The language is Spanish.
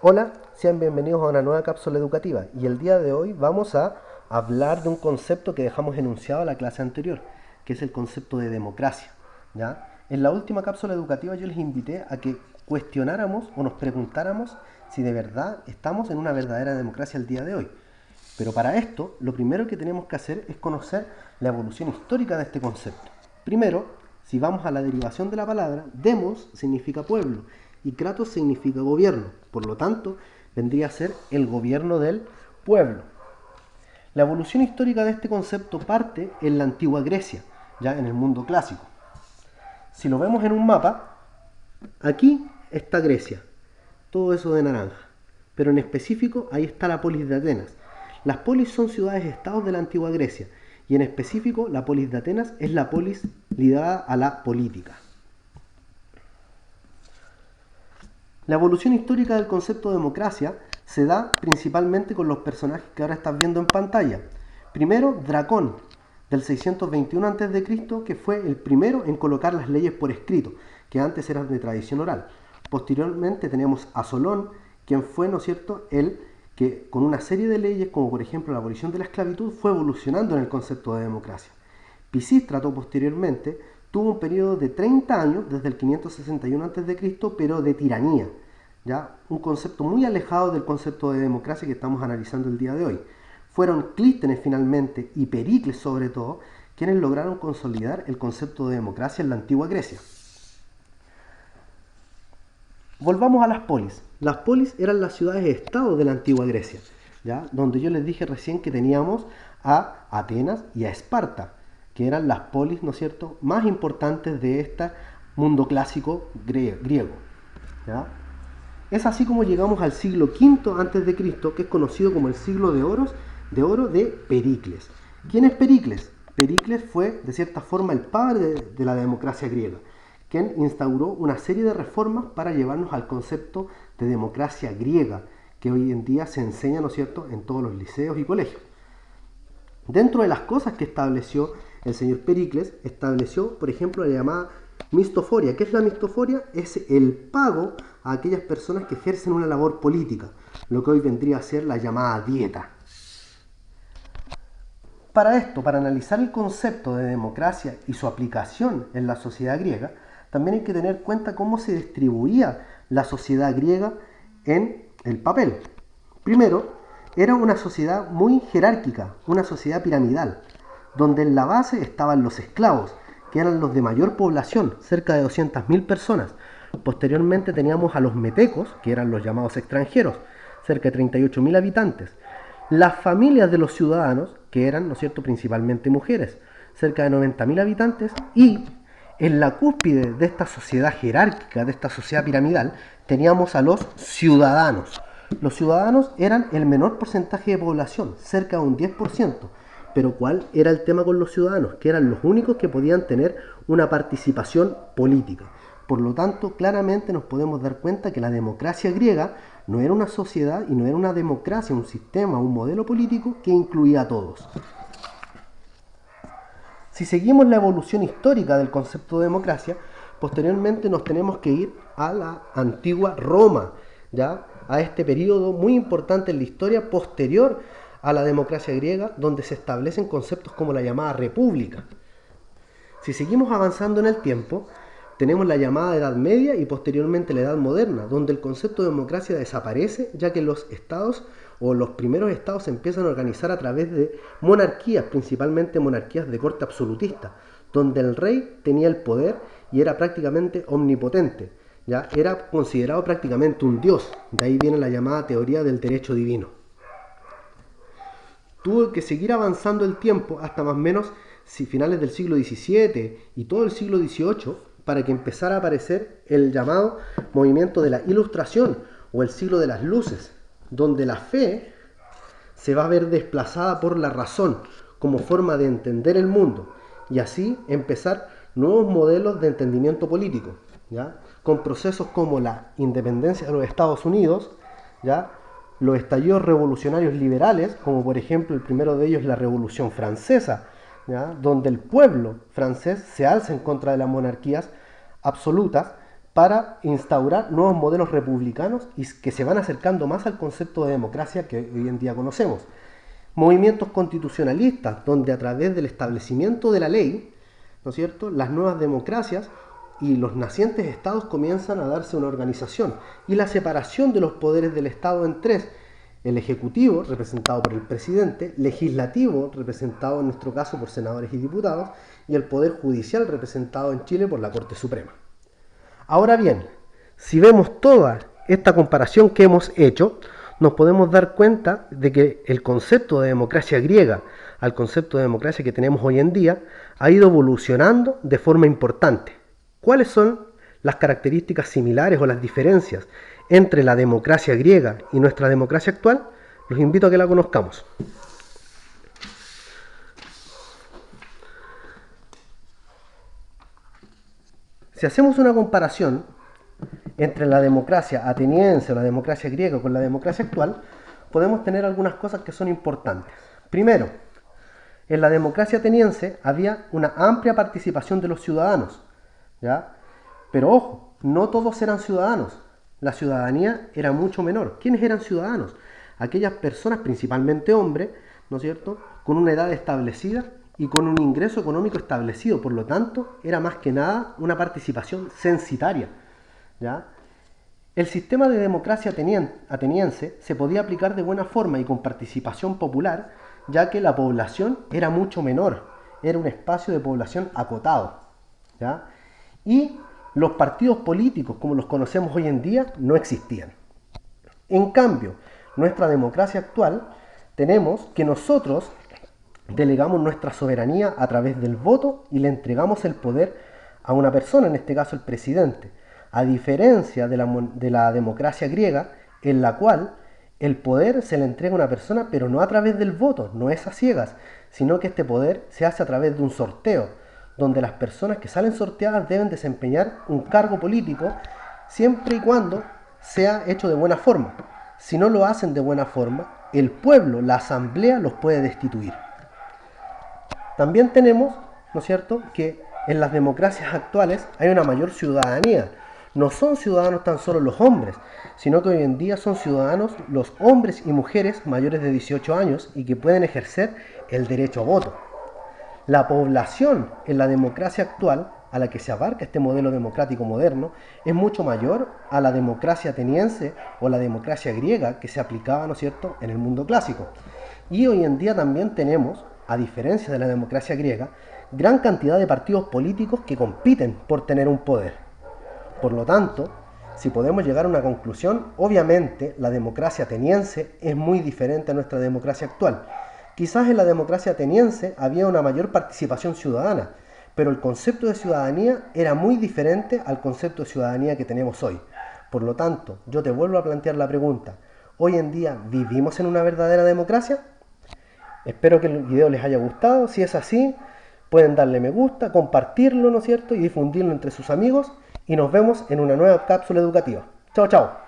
Hola, sean bienvenidos a una nueva cápsula educativa y el día de hoy vamos a hablar de un concepto que dejamos enunciado en la clase anterior, que es el concepto de democracia. ¿Ya? En la última cápsula educativa yo les invité a que cuestionáramos o nos preguntáramos si de verdad estamos en una verdadera democracia el día de hoy. Pero para esto, lo primero que tenemos que hacer es conocer la evolución histórica de este concepto. Primero, si vamos a la derivación de la palabra, demos significa pueblo y kratos significa gobierno. Por lo tanto, vendría a ser el gobierno del pueblo. La evolución histórica de este concepto parte en la antigua Grecia, ya en el mundo clásico. Si lo vemos en un mapa, aquí está Grecia, todo eso de naranja. Pero en específico, ahí está la polis de Atenas. Las polis son ciudades-estados de la antigua Grecia, y en específico, la polis de Atenas es la polis ligada a la política. La evolución histórica del concepto de democracia se da principalmente con los personajes que ahora estás viendo en pantalla. Primero, Dracón, del 621 a.C., que fue el primero en colocar las leyes por escrito, que antes eran de tradición oral. Posteriormente tenemos a Solón, quien fue, ¿no es cierto?, el que con una serie de leyes, como por ejemplo la abolición de la esclavitud, fue evolucionando en el concepto de democracia. Pisístrato posteriormente tuvo un periodo de 30 años, desde el 561 a.C., pero de tiranía, ¿ya? Un concepto muy alejado del concepto de democracia que estamos analizando el día de hoy. Fueron Clístenes finalmente y Pericles sobre todo quienes lograron consolidar el concepto de democracia en la antigua Grecia. Volvamos a las polis. Las polis eran las ciudades-estado de la antigua Grecia, ¿ya? Donde yo les dije recién que teníamos a Atenas y a Esparta, que eran las polis, ¿no es cierto?, más importantes de este mundo clásico griego. ¿Ya? Es así como llegamos al siglo V a.C., que es conocido como el siglo de oro de Pericles. ¿Quién es Pericles? Pericles fue, de cierta forma, el padre de la democracia griega, quien instauró una serie de reformas para llevarnos al concepto de democracia griega, que hoy en día se enseña, ¿no es cierto?, en todos los liceos y colegios. Dentro de las cosas que estableció el señor Pericles, estableció, por ejemplo, la llamada mistoforia. ¿Qué es la mistoforia? Es el pago a aquellas personas que ejercen una labor política, lo que hoy vendría a ser la llamada dieta. Para esto, para analizar el concepto de democracia y su aplicación en la sociedad griega, también hay que tener en cuenta cómo se distribuía la sociedad griega en el papel. Primero, era una sociedad muy jerárquica, una sociedad piramidal, donde en la base estaban los esclavos, que eran los de mayor población, cerca de 200.000 personas. Posteriormente teníamos a los metecos, que eran los llamados extranjeros, cerca de 38.000 habitantes. Las familias de los ciudadanos, que eran, ¿no es cierto?, principalmente mujeres, cerca de 90.000 habitantes, y en la cúspide de esta sociedad jerárquica, de esta sociedad piramidal, teníamos a los ciudadanos. Los ciudadanos eran el menor porcentaje de población, cerca de un 10%. Pero ¿cuál era el tema con los ciudadanos? Que eran los únicos que podían tener una participación política. Por lo tanto, claramente nos podemos dar cuenta que la democracia griega no era una sociedad y no era una democracia, un sistema, un modelo político que incluía a todos. Si seguimos la evolución histórica del concepto de democracia, posteriormente nos tenemos que ir a la antigua Roma, ¿ya?, a este periodo muy importante en la historia posterior a la democracia griega, donde se establecen conceptos como la llamada república. Si seguimos avanzando en el tiempo, tenemos la llamada Edad Media y posteriormente la Edad Moderna, donde el concepto de democracia desaparece, ya que los estados o los primeros estados se empiezan a organizar a través de monarquías, principalmente monarquías de corte absolutista, donde el rey tenía el poder y era prácticamente omnipotente, ¿ya? Era considerado prácticamente un dios. De ahí viene la llamada teoría del derecho divino. Tuvo que seguir avanzando el tiempo hasta más o menos finales del siglo XVII y todo el siglo XVIII para que empezara a aparecer el llamado movimiento de la Ilustración o el siglo de las luces, donde la fe se va a ver desplazada por la razón como forma de entender el mundo y así empezar nuevos modelos de entendimiento político, ¿ya?, con procesos como la independencia de los Estados Unidos, ¿ya?, los estallidos revolucionarios liberales, como por ejemplo el primero de ellos la Revolución Francesa, ¿ya?, donde el pueblo francés se alza en contra de las monarquías absolutas para instaurar nuevos modelos republicanos y que se van acercando más al concepto de democracia que hoy en día conocemos. Movimientos constitucionalistas, donde a través del establecimiento de la ley, ¿no es cierto?, las nuevas democracias y los nacientes estados comienzan a darse una organización y la separación de los poderes del Estado en tres: el ejecutivo, representado por el presidente; legislativo, representado en nuestro caso por senadores y diputados; y el poder judicial, representado en Chile por la Corte Suprema. Ahora bien, si vemos toda esta comparación que hemos hecho, nos podemos dar cuenta de que el concepto de democracia griega al concepto de democracia que tenemos hoy en día ha ido evolucionando de forma importante. ¿Cuáles son las características similares o las diferencias entre la democracia griega y nuestra democracia actual? Los invito a que la conozcamos. Si hacemos una comparación entre la democracia ateniense o la democracia griega con la democracia actual, podemos tener algunas cosas que son importantes. Primero, en la democracia ateniense había una amplia participación de los ciudadanos, ¿ya? Pero ojo, no todos eran ciudadanos. La ciudadanía era mucho menor. ¿Quiénes eran ciudadanos? Aquellas personas, principalmente hombres, ¿no es cierto?, con una edad establecida y con un ingreso económico establecido. Por lo tanto, era más que nada una participación censitaria, ¿ya? El sistema de democracia ateniense se podía aplicar de buena forma y con participación popular, ya que la población era mucho menor, era un espacio de población acotado, ¿ya? Y los partidos políticos, como los conocemos hoy en día, no existían. En cambio, nuestra democracia actual, tenemos que nosotros delegamos nuestra soberanía a través del voto y le entregamos el poder a una persona, en este caso el presidente, a diferencia de la democracia griega, en la cual el poder se le entrega a una persona, pero no a través del voto, no es a ciegas, sino que este poder se hace a través de un sorteo, donde las personas que salen sorteadas deben desempeñar un cargo político siempre y cuando sea hecho de buena forma. Si no lo hacen de buena forma, el pueblo, la asamblea, los puede destituir. También tenemos, ¿no es cierto?, que en las democracias actuales hay una mayor ciudadanía. No son ciudadanos tan solo los hombres, sino que hoy en día son ciudadanos los hombres y mujeres mayores de 18 años y que pueden ejercer el derecho a voto. La población en la democracia actual, a la que se abarca este modelo democrático moderno, es mucho mayor a la democracia ateniense o la democracia griega que se aplicaba, ¿no es cierto?, en el mundo clásico. Y hoy en día también tenemos, a diferencia de la democracia griega, gran cantidad de partidos políticos que compiten por tener un poder. Por lo tanto, si podemos llegar a una conclusión, obviamente la democracia ateniense es muy diferente a nuestra democracia actual. Quizás en la democracia ateniense había una mayor participación ciudadana, pero el concepto de ciudadanía era muy diferente al concepto de ciudadanía que tenemos hoy. Por lo tanto, yo te vuelvo a plantear la pregunta: ¿hoy en día vivimos en una verdadera democracia? Espero que el video les haya gustado. Si es así, pueden darle me gusta, compartirlo, ¿no es cierto?, y difundirlo entre sus amigos. Y nos vemos en una nueva cápsula educativa. Chao, chao.